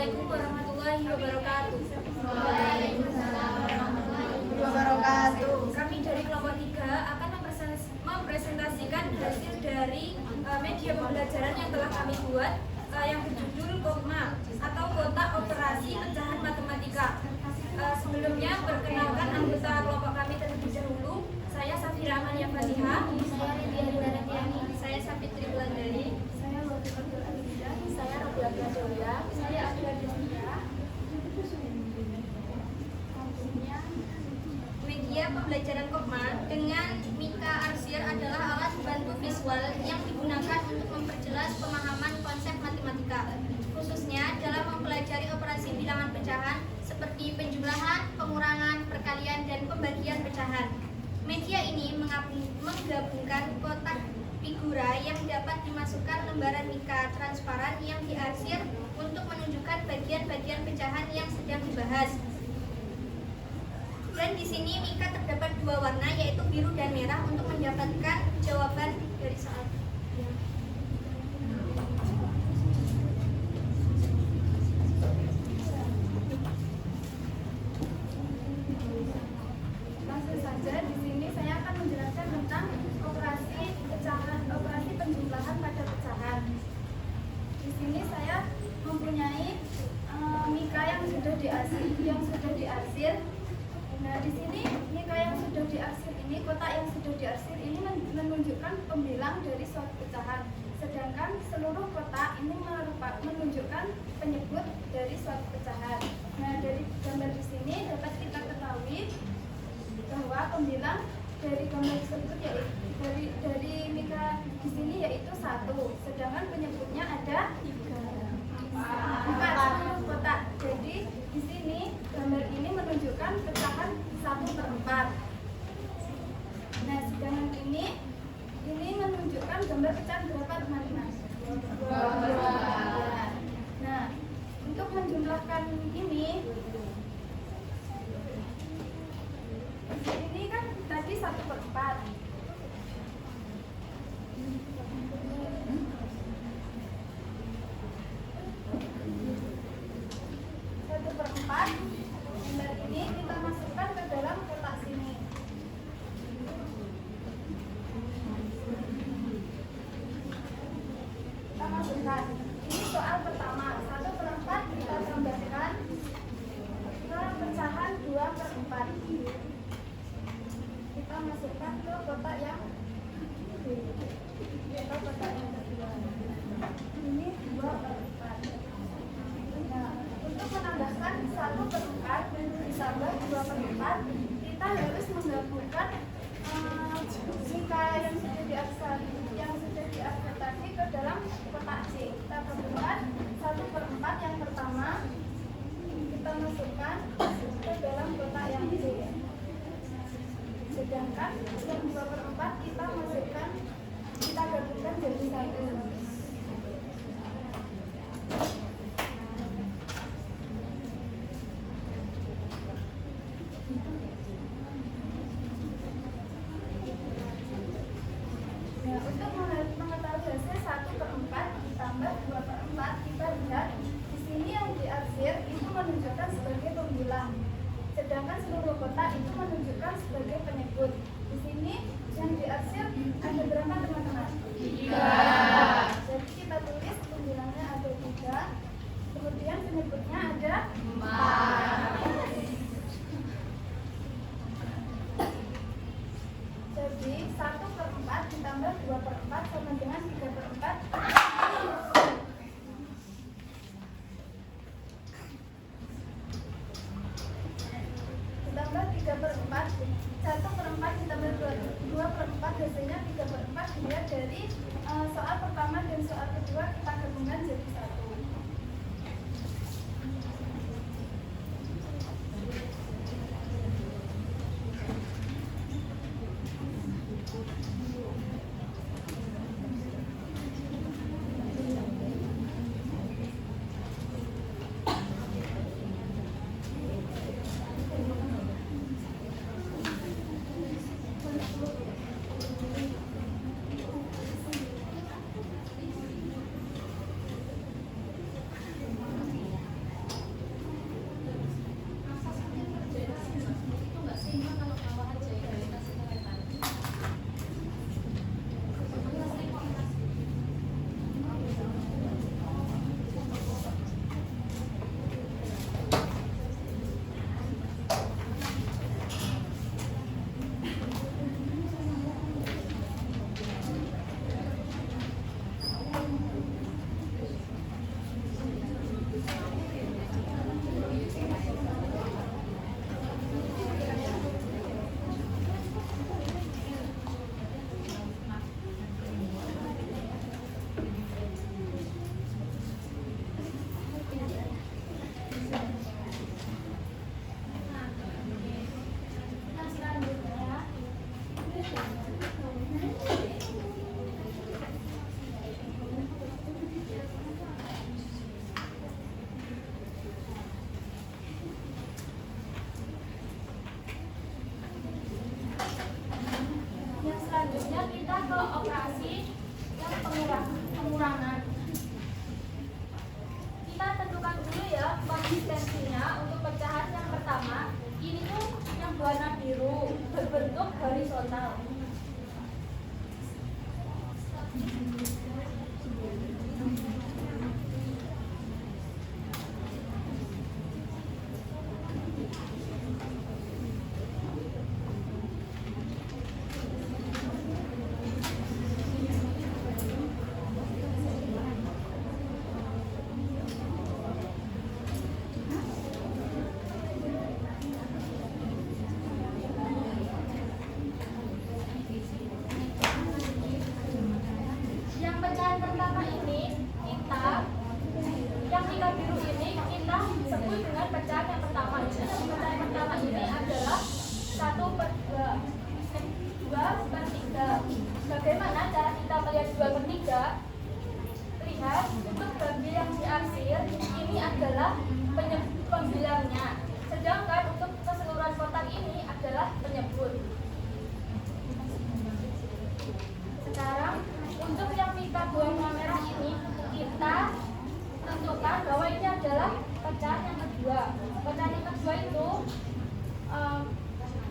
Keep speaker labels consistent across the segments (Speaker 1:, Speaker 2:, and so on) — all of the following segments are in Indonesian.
Speaker 1: Assalamualaikum warahmatullahi wabarakatuh.
Speaker 2: Waalaikumsalam warahmatullahi wabarakatuh.
Speaker 1: Kami dari kelompok 3 akan mempresentasikan hasil dari media pembelajaran yang telah kami buat yang berjudul KOPMA atau Kotak Operasi Pecahan Matematika. Sebelumnya perkenalkan anggota kelompok kami terlebih dahulu. Saya Safira Amalia Fatihah.
Speaker 2: Saya Ridya Ridani.
Speaker 1: Saya Sapitri Wulandari.
Speaker 2: Saya Wati Abdul Aziza.
Speaker 1: Saya Rabia Gadoya.
Speaker 2: Saya Adila Desmia.
Speaker 1: Media pembelajaran KOPMA dengan Mika Arsir adalah alat bantu visual yang digunakan untuk memperjelas pemahaman konsep matematika, khususnya dalam mempelajari operasi bilangan pecahan seperti penjumlahan, pengurangan, perkalian, dan pembagian pecahan. Media ini menggabungkan kotak figura yang dapat dimasukkan lembaran Mika transparan yang diarsir untuk menunjukkan bagian-bagian pecahan yang sedang dibahas. Dan di sini Mika terdapat 2 warna, yaitu biru dan merah, untuk mendapatkan jawaban dari soal.
Speaker 2: Langsung saja, di sini saya akan menjelaskan tentang operasi pecahan, operasi penjumlahan pada pecahan. Di sini saya mempunyai Mika yang sudah diarsir. Nah, di sini Mika yang sudah diarsir ini, kotak yang sudah diarsir ini menunjukkan pembilang dari suatu pecahan. Sedangkan seluruh kotak ini menunjukkan penyebut dari suatu pecahan. Nah, dari gambar di sini dapat kita ketahui bahwa pembilang dari gambar tersebut yaitu dari Mika di sini yaitu 1, sedangkan penyebutnya ada 4 seluruh kotak. Jadi di sini gambar ini menunjukkan pecahan 1/4. Nah, sedangkan ini menunjukkan gambar pecahan berapa, teman-teman? 2. Nah, untuk menjumlahkan ini kan tadi 1/4. Gambar ini kita masukkan ke dalam kotak sini. Kita masukkan. Ini soal pertama. 1/4 kita tambahkan ke pecahan 2/4. Kita masukkan ke kotak yang kedua. Ini 2/4. Nah, untuk menambahkan 1/4 ditambah 2/4, kita harus menggabungkan Mika yang sudah diarsir tadi ke dalam kotak C. Kita gabungkan 1/4 yang pertama, kita masukkan ke dalam kotak yang C. Sedangkan yang 2/4 kita gabungkan jadi 1. Nah, untuk mengetahui hasil 1/4 ditambah 2/4, kita lihat di sini yang diarsir itu menunjukkan sebagai pembilang, sedangkan seluruh kotak itu menunjukkan sebagai penyebut. Di sini yang diarsir ada berapa, teman-teman? 3. Jadi kita tulis pembilangnya ada 3, kemudian penyebutnya ada 4. Jadi 1/4 ditambah 2/4 sama dengan 3/4. Ditambah 3/4. 1/4 warna biru berbentuk horizontal. Yang pecahan pertama ini yang mika biru ini kita sebut dengan pecahan yang pertama. Pecahan pertama ini adalah 1/2, 2/3. Bagaimana cara kita melihat 2/3? Lihat, untuk bagian yang diarsir ini adalah pembilangnya, sedangkan untuk keseluruhan kotak ini adalah penyebut. Sekarang untuk yang mika berwarna merah ini kita tentukan bahwa ini adalah pecahan yang kedua. Pecahan yang kedua itu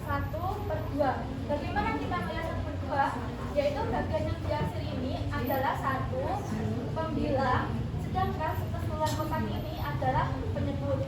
Speaker 2: 1/2. Bagaimana kita melihat 1/2? Yaitu bagian yang diarsir ini adalah 1 pembilang, sedangkan keseluruhan kotak ini adalah penyebut.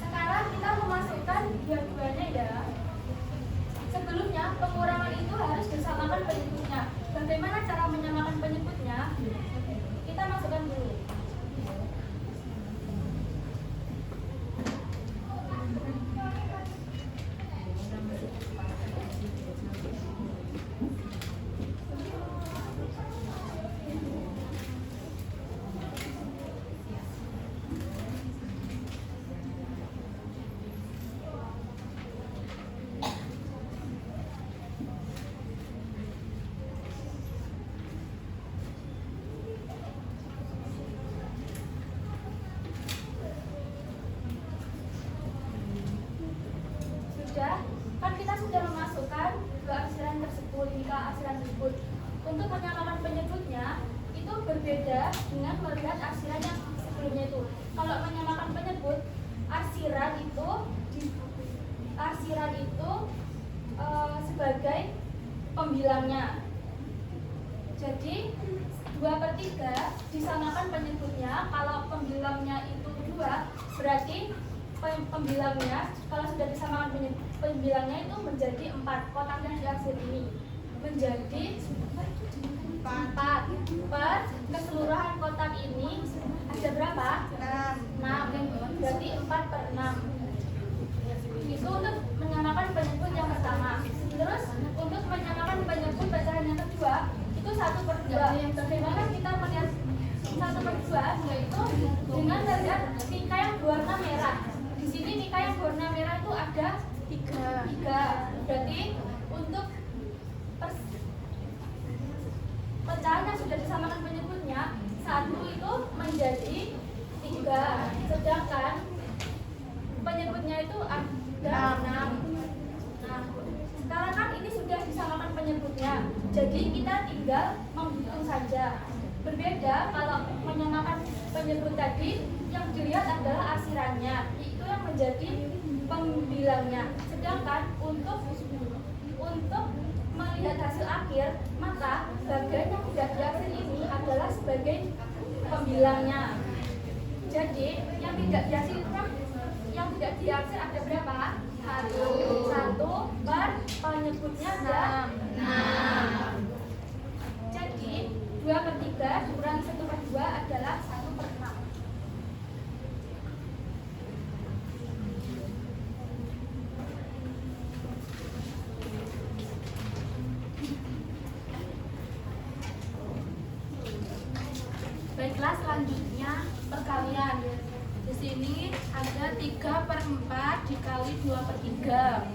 Speaker 2: Sekarang kita memasukkan dua-duanya ya. Sebelumnya pengurangan itu harus disamakan penyebutnya. Bagaimana cara menyamakan penyebutnya? Kita masukkan dulu. Kan kita sudah memasukkan dua arsiran tersebut, mika arsiran tersebut. Untuk menyamakan penyebutnya itu berbeda dengan melihat arsiran yang sebelumnya itu. Kalau menyamakan penyebut, arsiran itu sebagai pembilangnya. Jadi 2/3 disamakan penyebutnya. Kalau pembilangnya itu 2, berarti pembilangnya kalau sudah disamakan pembilangnya itu menjadi 4. Kotak yang diarsir ini menjadi 4 per keseluruhan kotak ini ada berapa? 6. Berarti 4/6. Itu untuk menyamakan penyebut yang pertama. Terus untuk menyamakan penyebut pecahan yang kedua itu 1/2. Bagaimana kita melihat 1/2? Yaitu dengan melihat mika yang berwarna merah. Di sini mika yang berwarna merah itu ada 3. Berarti untuk pecahan yang sudah disamakan penyebutnya 1 itu menjadi 3, sedangkan penyebutnya itu ada 6. Nah, sekarang kan ini sudah disamakan penyebutnya, jadi kita tinggal menghitung saja. Berbeda kalau menyamakan penyebut tadi, yang dilihat adalah arsirannya, itu yang menjadi pembilangnya. Sedangkan untuk melihat hasil akhir, maka bagian yang tidak diarsir ini adalah sebagai pembilangnya. Jadi yang tidak diarsir ada berapa? 1 per penyebutnya ada 6. Jadi 2/3 dikurangi 1/2 adalah 1/6.
Speaker 3: Baiklah, selanjutnya perkalian. Di sini ada 3/4 dikali 2/3.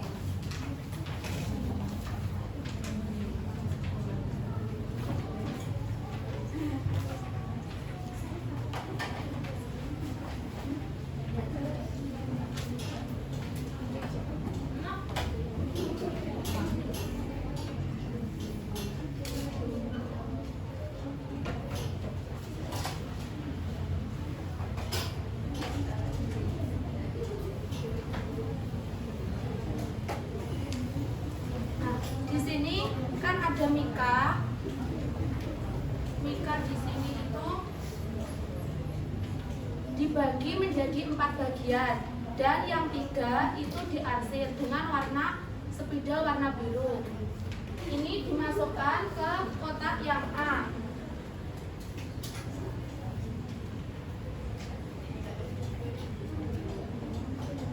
Speaker 3: menjadi 4 bagian dan yang 3 itu diarsir dengan warna spidol warna biru. Ini dimasukkan ke kotak yang A.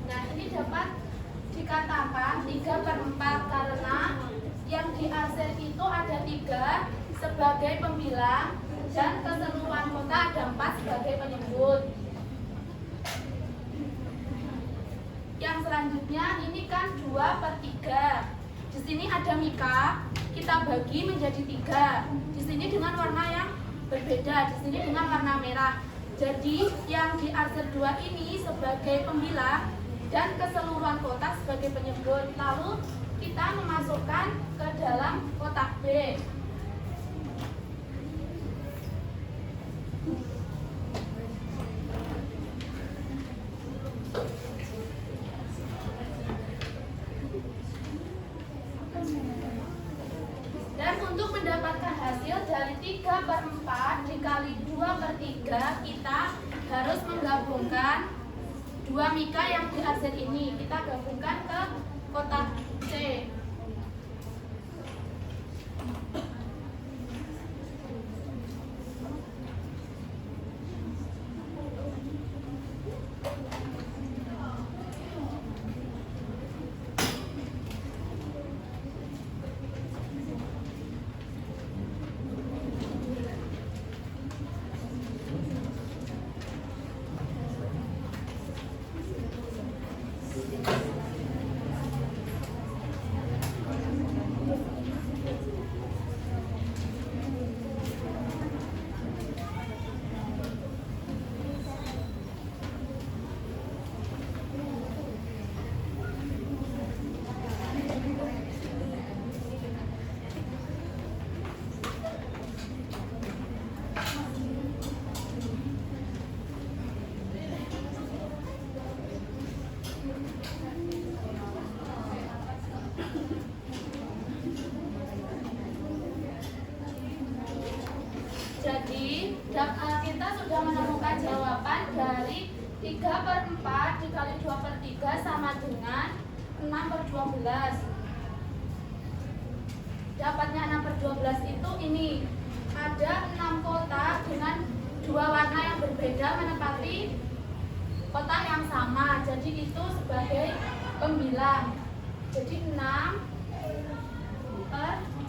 Speaker 3: Nah, ini dapat dikatakan 3/4 karena yang diarsir itu ada 3 sebagai pembilang dan keseluruhan kotak ada 4 sebagai penyebut. Yang selanjutnya ini kan 2/3. Di sini ada mika, kita bagi menjadi 3. Di sini dengan warna yang berbeda, di sini dengan warna merah. Jadi yang diarsir 2 ini sebagai pembilang dan keseluruhan kotak sebagai penyebut. Lalu kita memasukkan ke dalam kotak B. Dan untuk mendapatkan hasil dari 3/4 dikali 2/3, kita harus menggabungkan 2 mika yang diarsir ini. Kita gabungkan ke kotak C. Jadi kita sudah menemukan jawaban dari 3/4 dikali 2/3 sama dengan 6/12. Dapatnya 6/12 itu ini. Ada 6 kotak dengan 2 warna yang berbeda menempati kotak yang sama. Jadi itu sebagai pembilang. Jadi 6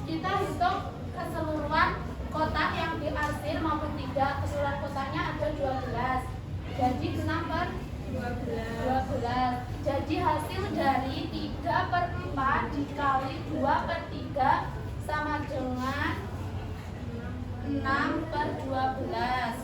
Speaker 3: kita hitung keseluruhan kotak yang diarsir maupun tidak. Keseluruhan kotaknya ada 12. Jadi 6/12. Jadi hasil dari 3/4 dikali 2/3 sama dengan 6/12.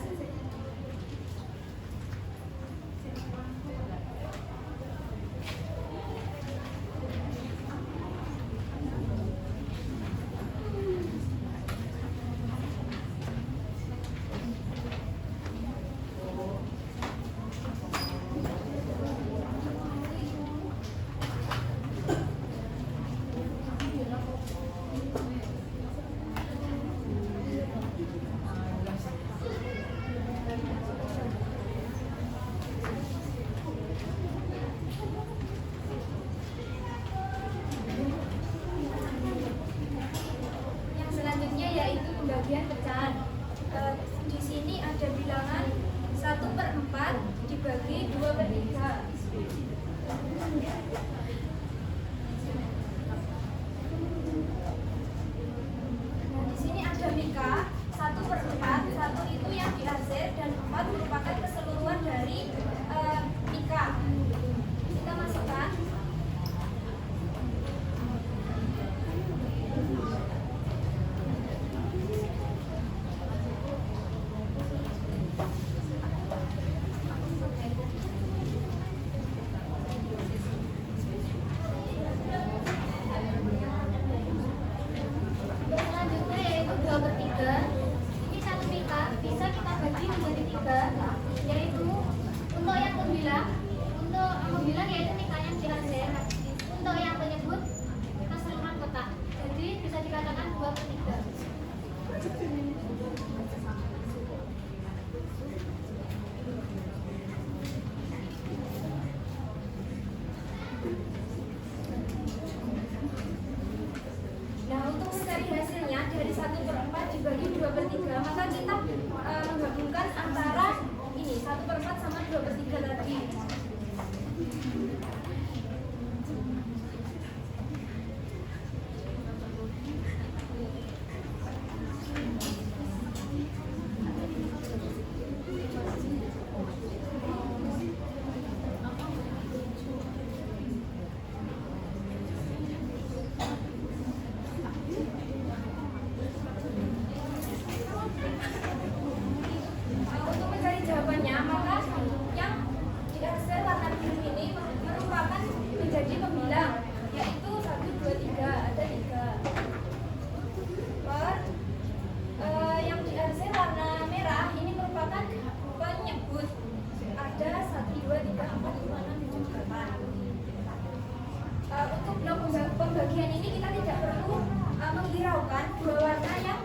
Speaker 1: bagian ini kita tidak perlu menghiraukan dua warna yang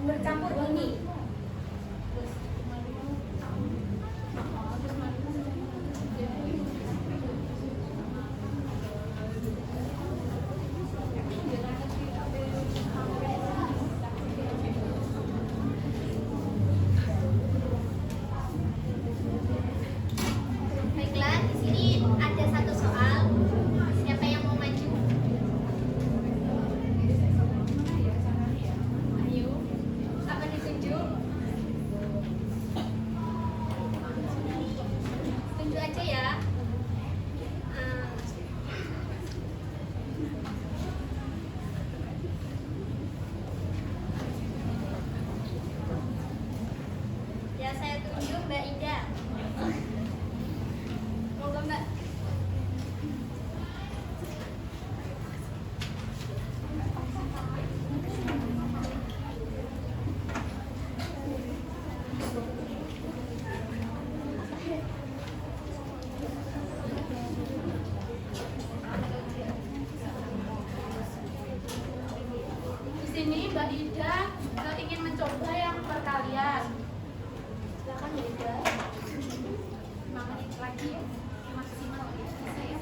Speaker 1: bercampur ini. Baiklah, di sini ada satu soal. Siapa yang mau maju? Ayo, apa ditunjuk? Tunjuk aja ya. Ya, saya tunjuk Mbak Ida. Moga Mbak.
Speaker 3: Di sini Mbak Ida ingin mencoba yang perkalian. Silakan Mbak Ida. 5 menit lagi maksimal ya. Saya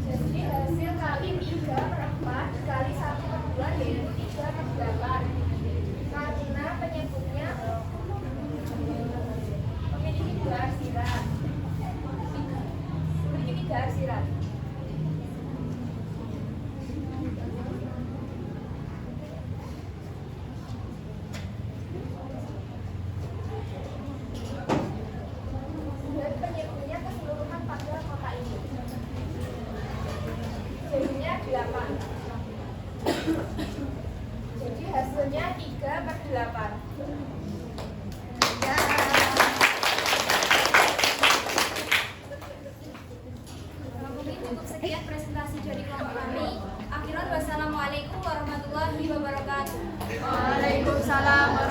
Speaker 2: Jadi hasil kali 3/4 dikali 1/2 yaitu 3/8. Karena penyebutnya memiliki 2 arsiran. Memiliki 3 arsiran. Dan penyebutnya keseluruhan pada kotak ini. Jadinya 8. Jadi hasilnya 3/8.
Speaker 1: Ya. Mungkin cukup sekian presentasi dari kelompok kami. Akhiran wassalamualaikum warahmatullahi wabarakatuh.
Speaker 3: Waalaikumsalam.